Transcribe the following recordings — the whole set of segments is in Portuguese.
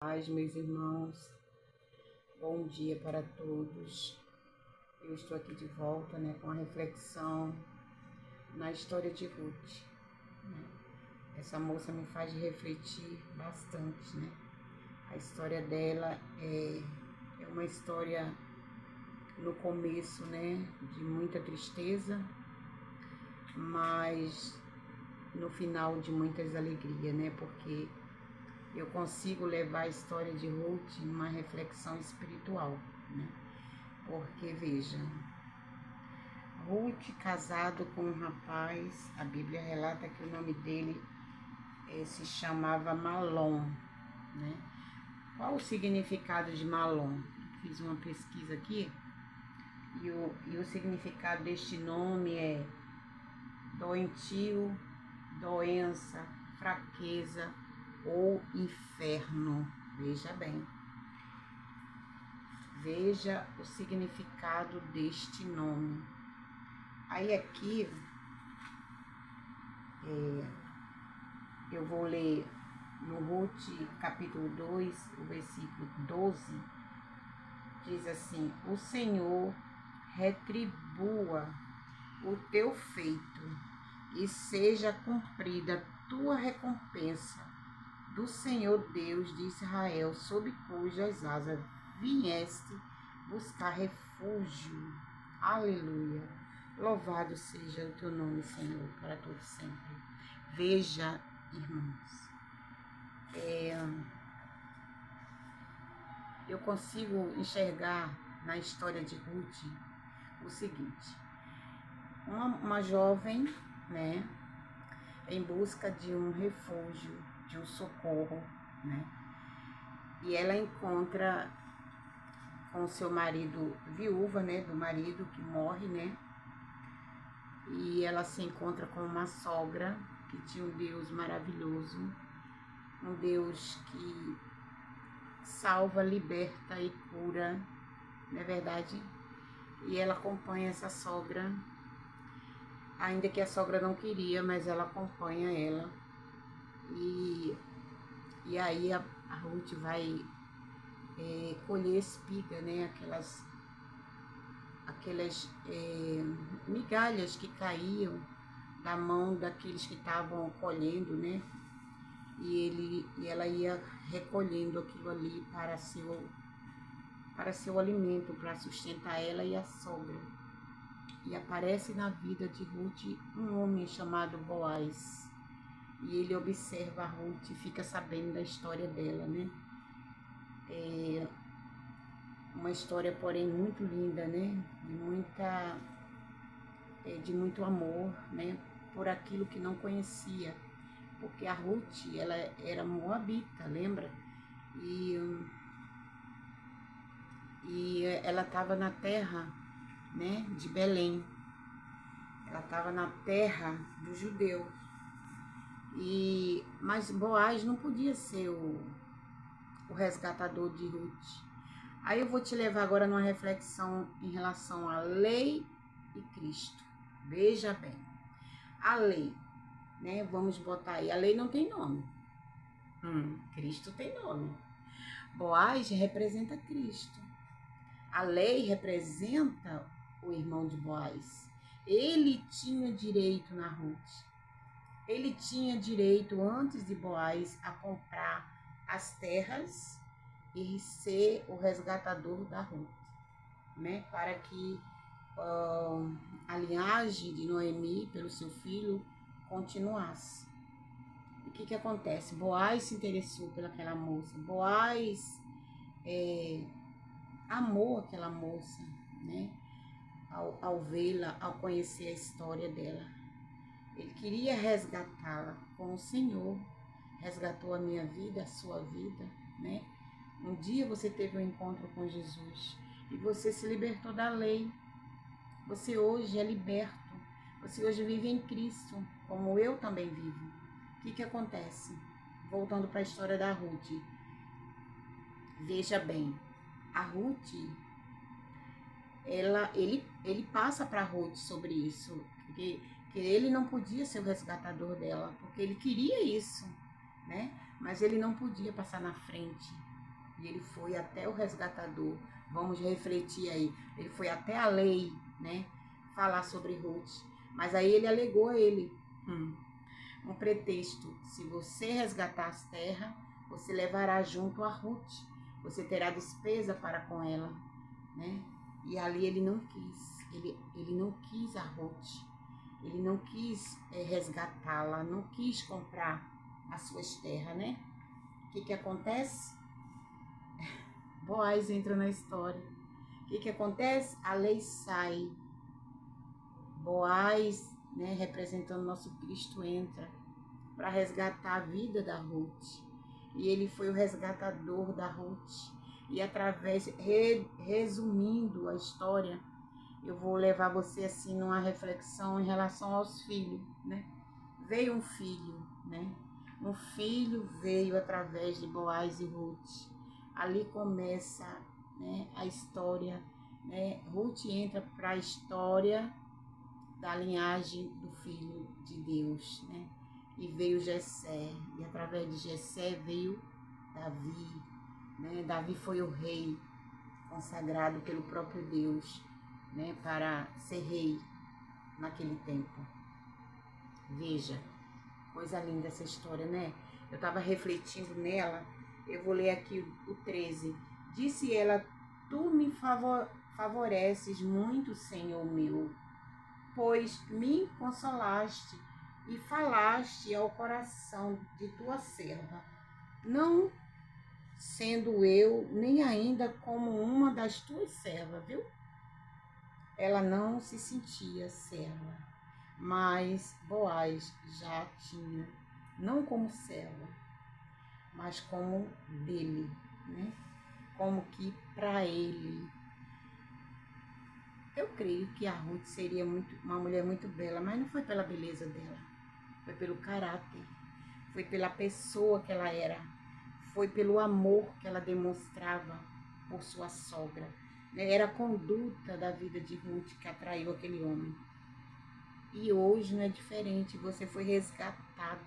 Paz, meus irmãos, bom dia para todos. Eu estou aqui de volta, com a reflexão na história de Ruth. Essa moça me faz refletir bastante, A história dela é uma história no começo, de muita tristeza, mas no final de muitas alegrias, Porque eu consigo levar a história de Ruth numa reflexão espiritual, Porque, veja, Ruth casado com um rapaz, a Bíblia relata que o nome dele se chamava Malom, Qual o significado de Malom? Fiz uma pesquisa aqui e o significado deste nome é doentio, doença, fraqueza ou inferno. Veja bem. Veja o significado deste nome. Aí aqui, eu vou ler no Ruth capítulo 2, o versículo 12, diz assim: o Senhor retribua o teu feito e seja cumprida a tua recompensa do Senhor Deus de Israel, sob cujas asas vieste buscar refúgio. Aleluia. Louvado seja o teu nome, Senhor, para todo sempre. Veja, irmãos, eu consigo enxergar na história de Ruth o seguinte: uma jovem, em busca de um refúgio, de um socorro, E ela encontra com seu marido, viúva, do marido que morre, E ela se encontra com uma sogra que tinha um Deus maravilhoso, um Deus que salva, liberta e cura, não é verdade? E ela acompanha essa sogra, ainda que a sogra não queria, mas ela acompanha ela. E aí a Ruth vai colher espiga, aquelas migalhas que caíam da mão daqueles que estavam colhendo, E ela ia recolhendo aquilo ali para seu alimento, para sustentar ela e a sogra. E aparece na vida de Ruth um homem chamado Boaz. E ele observa a Ruth e fica sabendo da história dela, Uma história, porém, muito linda, de muito amor, por aquilo que não conhecia. Porque a Ruth, ela era moabita, lembra? E ela estava na terra, de Belém. Ela estava na terra do judeu. Mas Boaz não podia ser o resgatador de Ruth. Aí eu vou te levar agora numa reflexão em relação à lei e Cristo. Veja bem, a lei, vamos botar aí, a lei não tem nome. Cristo tem nome. Boaz representa Cristo. A lei representa o irmão de Boaz. Ele tinha direito na Ruth. Ele tinha direito, antes de Boaz, a comprar as terras e ser o resgatador da Ruth, Para que a linhagem de Noemi, pelo seu filho, continuasse. E o que acontece? Boaz se interessou pelaquela moça. Boaz amou aquela moça, ao vê-la, ao conhecer a história dela. Ele queria resgatá-la com o Senhor. Resgatou a minha vida, a sua vida, Um dia você teve um encontro com Jesus e você se libertou da lei. Você hoje é liberto. Você hoje vive em Cristo, como eu também vivo. O que acontece? Voltando para a história da Ruth. Veja bem, a Ruth, ele passa para Ruth sobre isso, porque ele não podia ser o resgatador dela, porque ele queria isso, Mas ele não podia passar na frente, E ele foi até o resgatador. Vamos refletir aí. Ele foi até a lei, né? Falar sobre Ruth. Mas aí ele alegou a ele um pretexto. Se você resgatar as terras, você levará junto a Ruth. Você terá despesa para com ela, né? E ali ele não quis. Ele não quis a Ruth. Ele não quis resgatá-la, não quis comprar as suas terras, né? O que acontece? Boaz entra na história. O que acontece? A lei sai. Boaz, né, representando nosso Cristo, entra para resgatar a vida da Ruth. E ele foi o resgatador da Ruth. E através, resumindo a história, eu vou levar você assim numa reflexão em relação aos filhos, né? Veio um filho, né? Um filho veio através de Boaz e Ruth. Ali começa, né, a história, né? Ruth entra para a história da linhagem do Filho de Deus, né? E veio Jessé, e através de Jessé veio Davi, né? Davi foi o rei consagrado pelo próprio Deus, né? Para ser rei naquele tempo. Veja, coisa linda essa história, né? Eu estava refletindo nela, eu vou ler aqui o 13. Disse ela, tu me favoreces muito, Senhor meu, pois me consolaste e falaste ao coração de tua serva, não sendo eu nem ainda como uma das tuas servas, viu? Ela não se sentia serva, mas Boaz já tinha, não como serva, mas como dele, né? Como que para ele. Eu creio que a Ruth seria uma mulher muito bela, mas não foi pela beleza dela, foi pelo caráter, foi pela pessoa que ela era, foi pelo amor que ela demonstrava por sua sogra. Era a conduta da vida de Ruth que atraiu aquele homem. E hoje não é diferente, você foi resgatado,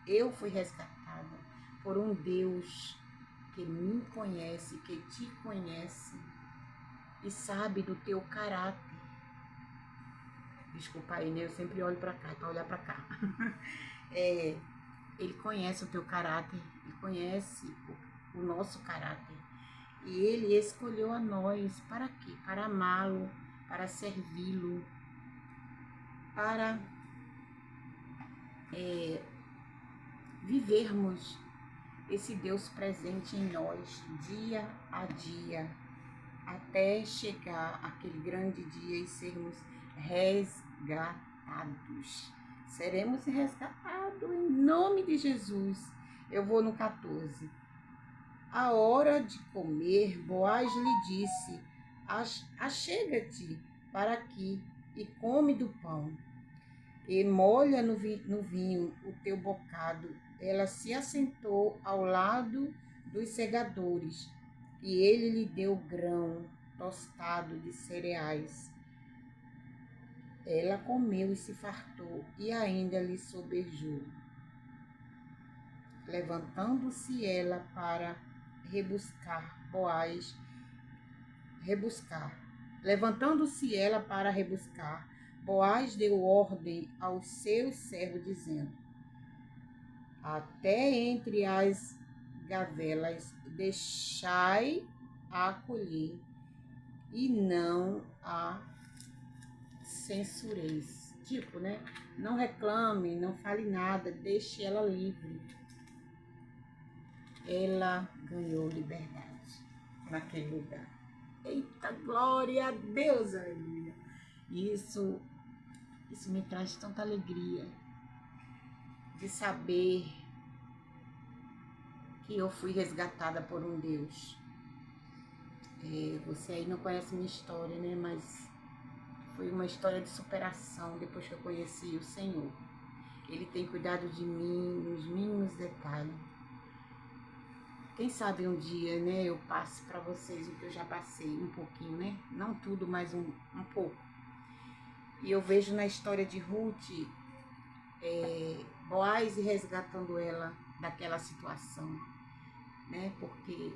eu fui resgatada por um Deus que me conhece, que te conhece e sabe do teu caráter. Desculpa aí, né? Eu sempre olho para cá, para olhar para cá. Ele conhece o teu caráter, ele conhece o nosso caráter. E ele escolheu a nós para quê? Para amá-lo, para servi-lo, para vivermos esse Deus presente em nós, dia a dia, até chegar aquele grande dia e sermos resgatados. Seremos resgatados em nome de Jesus. Eu vou no 14. À hora de comer, Boaz lhe disse, achega-te para aqui e come do pão, e molha no vinho o teu bocado. Ela se assentou ao lado dos segadores, e ele lhe deu grão tostado de cereais. Ela comeu e se fartou, e ainda lhe sobejou. Levantando-se ela para rebuscar, Boaz deu ordem aos seus servos, dizendo, até entre as gavelas deixai-a colher, e não a censureis. Tipo, né? Não reclame, não fale nada, deixe ela livre. Ela ganhou liberdade naquele lugar. Eita, glória a Deus, aleluia. Isso me traz tanta alegria de saber que eu fui resgatada por um Deus. Você aí não conhece minha história, né? Mas foi uma história de superação depois que eu conheci o Senhor. Ele tem cuidado de mim nos mínimos detalhes. Quem sabe um dia, né, eu passe para vocês o que eu já passei, um pouquinho, né? Não tudo, mas um pouco. E eu vejo na história de Ruth, Boaz resgatando ela daquela situação, né? Porque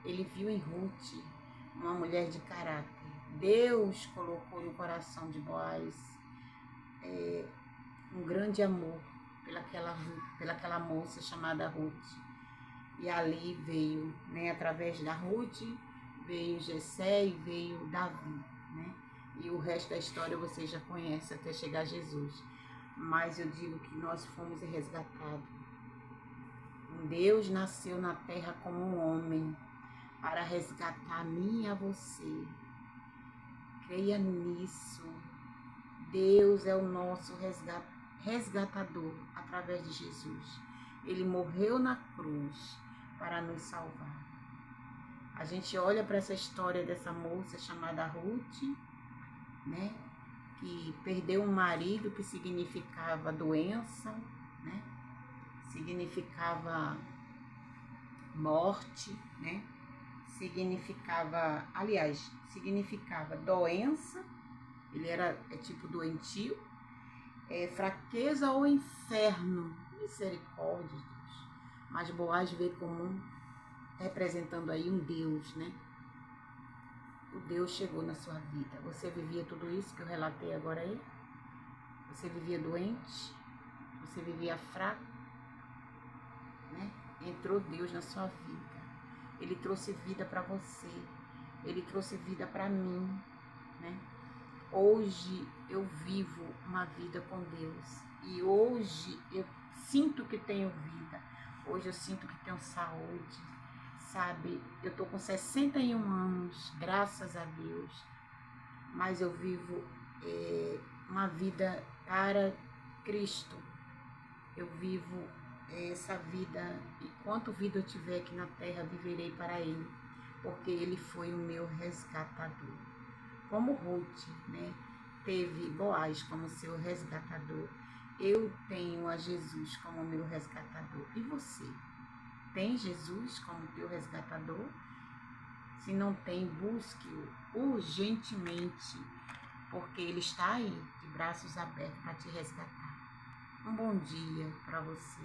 ele viu em Ruth uma mulher de caráter. Deus colocou no coração de Boaz um grande amor pelaquela moça chamada Ruth. E ali veio, né, através da Ruth, veio Jessé e veio Davi, né? E o resto da história você já conhece até chegar a Jesus. Mas eu digo que nós fomos resgatados. Deus nasceu na terra como um homem para resgatar a mim e a você. Creia nisso. Deus é o nosso resgatador através de Jesus. Ele morreu na cruz para nos salvar. A gente olha para essa história dessa moça chamada Ruth, né, que perdeu um marido, que significava doença, né, significava morte, né, significava doença, ele era tipo doentio, fraqueza ou inferno, misericórdia de Deus. Mas Boaz veio como representando aí um Deus, né? O Deus chegou na sua vida. Você vivia tudo isso que eu relatei agora aí? Você vivia doente? Você vivia fraco? Né? Entrou Deus na sua vida. Ele trouxe vida para você. Ele trouxe vida para mim, né? Hoje eu vivo uma vida com Deus. E hoje eu sinto que tenho vida. Hoje eu sinto que tenho saúde. Sabe, eu tô com 61 anos, graças a Deus. Mas eu vivo uma vida para Cristo. Eu vivo essa vida, e quanto vida eu tiver aqui na terra, viverei para Ele, porque Ele foi o meu resgatador. Como Ruth, né, teve Boaz como seu resgatador, eu tenho a Jesus como meu resgatador. E você? Tem Jesus como teu resgatador? Se não tem, busque-o urgentemente, porque Ele está aí, de braços abertos, para te resgatar. Um bom dia para você.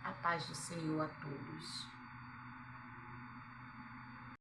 A paz do Senhor a todos.